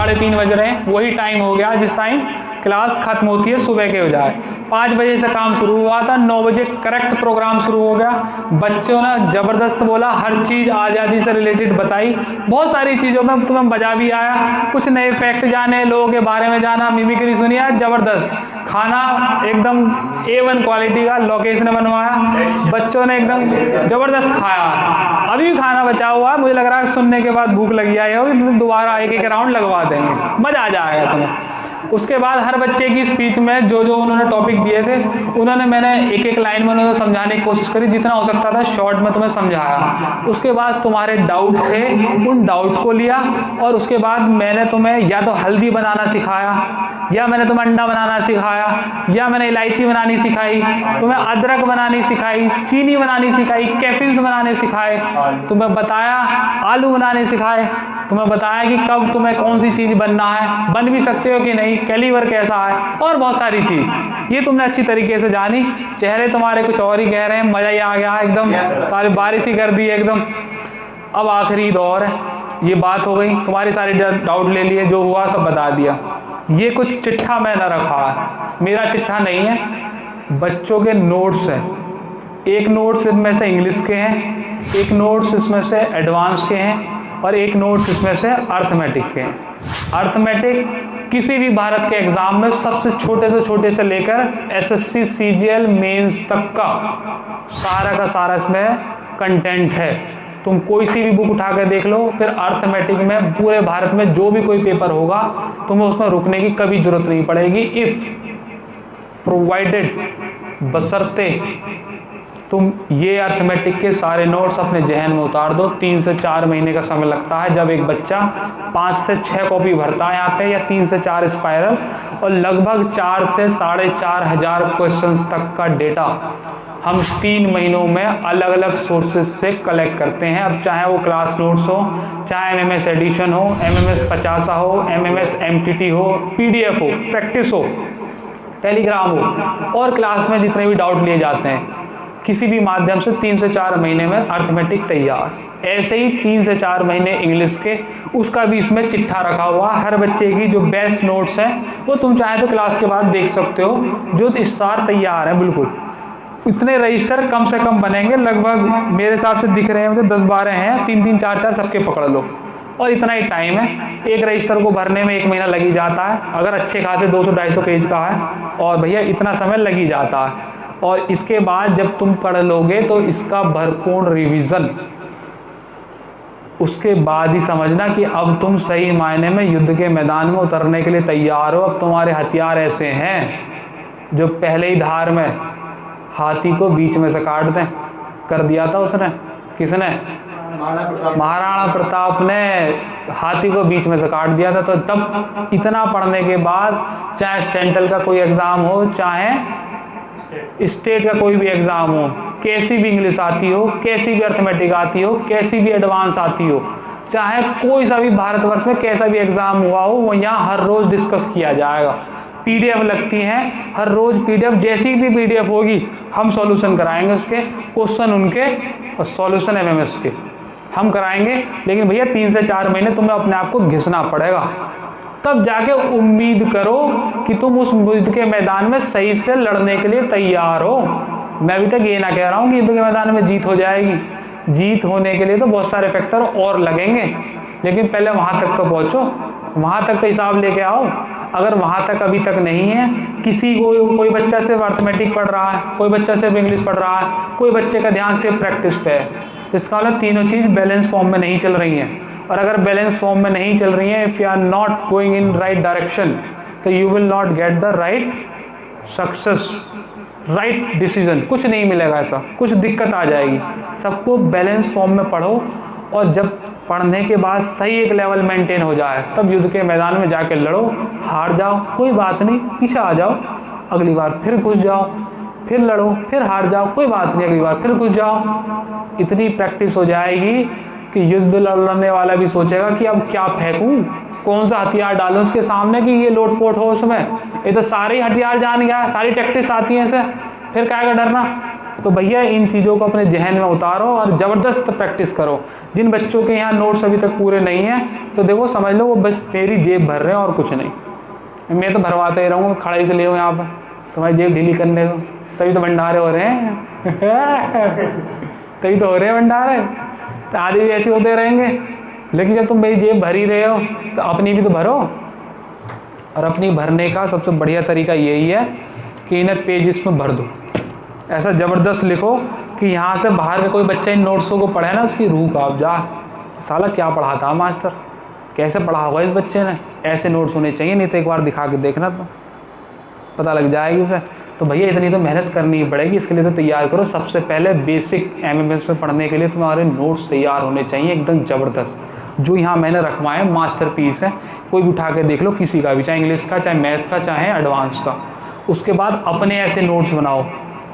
3:30 बज रहे हैं, वही टाइम हो गया जिस टाइम क्लास खत्म होती है सुबह के बजाय। 5 बजे से काम शुरू हुआ था, 9 बजे करेक्ट प्रोग्राम शुरू हो गया। बच्चों ने ज़बरदस्त बोला, हर चीज़ आज़ादी से रिलेटेड बताई, बहुत सारी चीज़ों में तुम्हें मजा भी आया, कुछ नए फैक्ट जाने, लोगों के बारे में जाना, मिमिक्री सुनी, ज़बरदस्त। खाना एकदम A1 क्वालिटी का लोकेशन बनवाया, बच्चों ने एकदम ज़बरदस्त खाया। अभी भी खाना बचा हुआ है, मुझे लग रहा है सुनने के बाद भूख लगी आई होगी, तो दोबारा एक राउंड लगवा देंगे, मज़ा आ जाएगा तुम्हें। उसके बाद हर बच्चे की स्पीच में जो जो उन्होंने टॉपिक दिए थे, मैंने एक लाइन में उन्होंने समझाने की कोशिश करी, जितना हो सकता था शॉर्ट में तुम्हें समझाया। उसके बाद तुम्हारे डाउट थे, उन डाउट को लिया, और उसके बाद मैंने तुम्हें या तो हल्दी बनाना सिखाया, या मैंने तुम्हें अंडा बनाना सिखाया, या मैंने इलायची बनानी सिखाई, तुम्हें अदरक बनानी सिखाई, चीनी बनानी सिखाई, कैफिन्स बनाने सिखाए, तुम्हें बताया आलू बनाने सिखाए, तुम्हें बताया कि कब तुम्हें कौन सी चीज़ बनना है, बन भी सकते हो कि नहीं, कैलीवर कैसा है, और बहुत सारी चीज़ ये तुमने अच्छी तरीके से जानी। चेहरे तुम्हारे कुछ और ही कह रहे हैं, मज़ा ही आ गया एकदम, सारी बारिश ही कर दी एकदम। अब आखिरी दौर है, ये बात हो गई, तुम्हारी सारी डाउट ले लिए, जो हुआ सब बता दिया। ये कुछ चिट्ठा मैंने रखा है, मेरा चिट्ठा नहीं है, बच्चों के नोट्स हैं। एक नोट्स इनमें से इंग्लिश के हैं, एक नोट्स इसमें से एडवांस के हैं, और एक नोट्स इसमें से अर्थमेटिक के हैं। अर्थमेटिक किसी भी भारत के एग्जाम में सबसे छोटे से लेकर SSC CGL मेंस तक का सारा इसमें कंटेंट है। तुम कोई सी भी बुक उठा कर देख लो, फिर अर्थमेटिक में पूरे भारत में जो भी कोई पेपर होगा, तुम्हें उसमें रुकने की कभी जरूरत नहीं पड़ेगी। इफ प्रोवाइडेड, बशर्ते तुम ये अर्थमेटिक के सारे नोट्स अपने जहन में उतार दो। 3 से 4 महीने का समय लगता है जब एक बच्चा 5 से 6 कॉपी भरता है यहाँ पे, या 3 से 4 स्पाइरल, और लगभग 4 से 4,500 हजार क्वेश्चंस तक का डेटा हम 3 महीनों में अलग अलग सोर्सेज से कलेक्ट करते हैं। अब चाहे वो क्लास नोट्स हो, चाहे MMS एडिशन हो, MMS 50 हो, MMS MTT हो, PDF हो, प्रैक्टिस हो, टेलीग्राम हो, और क्लास में जितने भी डाउट लिए जाते हैं, किसी भी माध्यम से 3 से 4 महीने में अर्थमेटिक तैयार। ऐसे ही 3 से 4 महीने इंग्लिश के, उसका भी इसमें चिट्ठा रखा हुआ। हर बच्चे की जो बेस्ट नोट्स हैं वो तुम चाहे तो क्लास के बाद देख सकते हो, जो इस सार तैयार है बिल्कुल। इतने रजिस्टर कम से कम बनेंगे, लगभग मेरे हिसाब से दिख रहे हैं मुझे 10-12 हैं, 3-3, 4-4 सबके पकड़ लो, और इतना ही टाइम है। एक रजिस्टर को भरने में 1 महीना लग ही जाता है, अगर अच्छे खासे 200-250 पेज का है, और भैया इतना समय लग ही जाता है। और इसके बाद जब तुम पढ़ लोगे तो इसका भरपूर रिवीजन, उसके बाद ही समझना कि अब तुम सही मायने में युद्ध के मैदान में उतरने के लिए तैयार हो। अब तुम्हारे हथियार ऐसे हैं जो पहले ही धार में हाथी को बीच में से काट दें, कर दिया था उसने। किसने? महाराणा प्रताप ने हाथी को बीच में से काट दिया था। तो तब इतना पढ़ने के बाद, चाहे सेंट्रल का कोई एग्जाम हो, चाहे स्टेट का कोई भी एग्जाम हो, कैसी भी इंग्लिश आती हो, कैसी भी अर्थमेटिक आती हो, कैसी भी एडवांस आती हो, चाहे कोई सा भी भारतवर्ष में कैसा भी एग्जाम हुआ हो, वो यहाँ हर रोज डिस्कस किया जाएगा। PDF लगती है हर रोज, PDF जैसी भी PDF होगी हम सॉल्यूशन कराएंगे, उसके क्वेश्चन उनके और सॉल्यूशन MMS के हम कराएंगे। लेकिन भैया 3 से 4 महीने तुम्हें अपने आप को घिसना पड़ेगा, तब जाके उम्मीद करो कि तुम उस युद्ध के मैदान में सही से लड़ने के लिए तैयार हो। मैं अभी तक ये ना कह रहा हूँ कि युद्ध के मैदान में जीत हो जाएगी। जीत होने के लिए तो बहुत सारे फैक्टर और लगेंगे, लेकिन पहले वहाँ तक तो पहुँचो, वहाँ तक तो हिसाब लेके आओ। अगर वहाँ तक अभी तक नहीं है, किसी को, कोई बच्चा सिर्फ अर्थमेटिक पढ़ रहा है, कोई बच्चा सिर्फ इंग्लिश पढ़ रहा है, कोई बच्चे का ध्यान सिर्फ प्रैक्टिस पे है, तो इसका मतलब तीनों चीज़ बैलेंस फॉर्म में नहीं चल रही हैं। और अगर बैलेंस फॉर्म में नहीं चल रही है, if you are not going in right direction, तो you will not get the right success, right decision, कुछ नहीं मिलेगा, ऐसा कुछ दिक्कत आ जाएगी। सबको बैलेंस फॉर्म में पढ़ो, और जब पढ़ने के बाद सही एक लेवल मेंटेन हो जाए, तब युद्ध के मैदान में जाके लड़ो। हार जाओ कोई बात नहीं, पीछे आ जाओ, अगली बार फिर घुस जाओ, फिर लड़ो, फिर हार जाओ कोई बात नहीं, अगली बार फिर घुस जाओ। इतनी प्रैक्टिस हो जाएगी कि युद्ध लड़ने वाला भी सोचेगा कि अब क्या फेंकूं, कौन सा हथियार डालूं उसके सामने कि ये लोटपोट हो उसमें। ये तो सारे हथियार जान गया, सारी टैक्टिक्स आती हैं इसे, फिर क्या का डरना। तो भैया इन चीज़ों को अपने जहन में उतारो और ज़बरदस्त प्रैक्टिस करो। जिन बच्चों के यहाँ नोट्स अभी तक पूरे नहीं हैं तो देखो समझ लो वो बस मेरी जेब भर रहे हैं और कुछ नहीं। मैं तो भरवाते ही रहूँगा, खड़ा ही से ले यहाँ पर तुम्हारी जेब ढीली करने को, तभी तो भंडारे हो रहे हैं तभी तो हो रहे हैं भंडारे, तो आधे भी ऐसे होते रहेंगे। लेकिन जब तुम मेरी जेब भर ही रहे हो तो अपनी भी तो भरो। और अपनी भरने का सबसे बढ़िया तरीका यही है कि इन्हें पेजेस में भर दो, ऐसा ज़बरदस्त लिखो कि यहाँ से बाहर का कोई बच्चा इन नोट्सों को पढ़े ना उसकी रूह कांप जा, साला क्या पढ़ा था मास्टर, कैसे पढ़ा होगा इस बच्चे ने, ऐसे नोट्स होने चाहिए। नहीं तो एक बार दिखा के देखना तो पता लग जाएगी उसे। तो भैया इतनी तो मेहनत करनी ही पड़ेगी, इसके लिए तो तैयार करो। सबसे पहले बेसिक MMS में पढ़ने के लिए तुम्हारे नोट्स तैयार होने चाहिए एकदम ज़बरदस्त। जो यहाँ मैंने रखवाए मास्टरपीस है, कोई भी उठा के देख लो, किसी का भी, चाहे इंग्लिश का, चाहे मैथ्स का, चाहे एडवांस का। उसके बाद अपने ऐसे नोट्स बनाओ।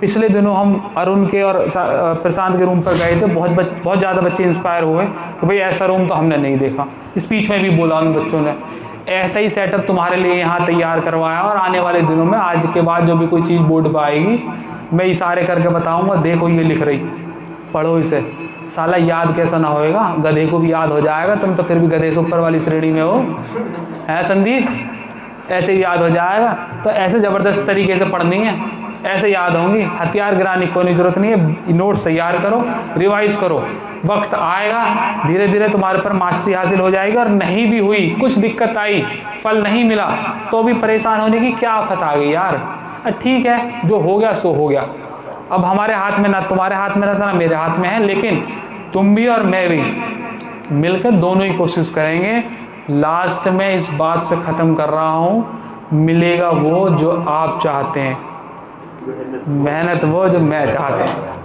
पिछले दिनों हम अरुण के और प्रशांत के रूम पर गए थे, बहुत ज़्यादा बच्चे इंस्पायर हुए कि भाई ऐसा रूम तो हमने नहीं देखा। स्पीच में भी बोला उन बच्चों ने, ऐसा ही सेटअप तुम्हारे लिए यहाँ तैयार करवाया। और आने वाले दिनों में आज के बाद जो भी कोई चीज़ बोर्ड पर आएगी मैं इशारे करके बताऊँगा, देखो ये लिख रही, पढ़ो इसे। साला याद कैसा ना होएगा, गधे को भी याद हो जाएगा। तुम तो फिर भी गधे से ऊपर वाली श्रेणी में हो, है संदीप, ऐसे ही याद हो जाएगा। तो ऐसे ज़बरदस्त तरीके से पढ़नी है, ऐसे याद होंगी। हथियार गिराने की कोई ज़रूरत नहीं है, नोट्स तैयार करो, रिवाइज करो, वक्त आएगा धीरे धीरे तुम्हारे पर मास्टरी हासिल हो जाएगी। और नहीं भी हुई, कुछ दिक्कत आई, फल नहीं मिला, तो भी परेशान होने की क्या आफत आ गई यार। ठीक है, जो हो गया सो हो गया। अब हमारे हाथ में ना तुम्हारे हाथ में ना मेरे हाथ में है, लेकिन तुम भी और मैं भी मिलकर दोनों ही कोशिश करेंगे। लास्ट में इस बात से ख़त्म कर रहा हूँ, मिलेगा वो जो आप चाहते हैं, मेहनत वो जो मैं चाहता हूँ।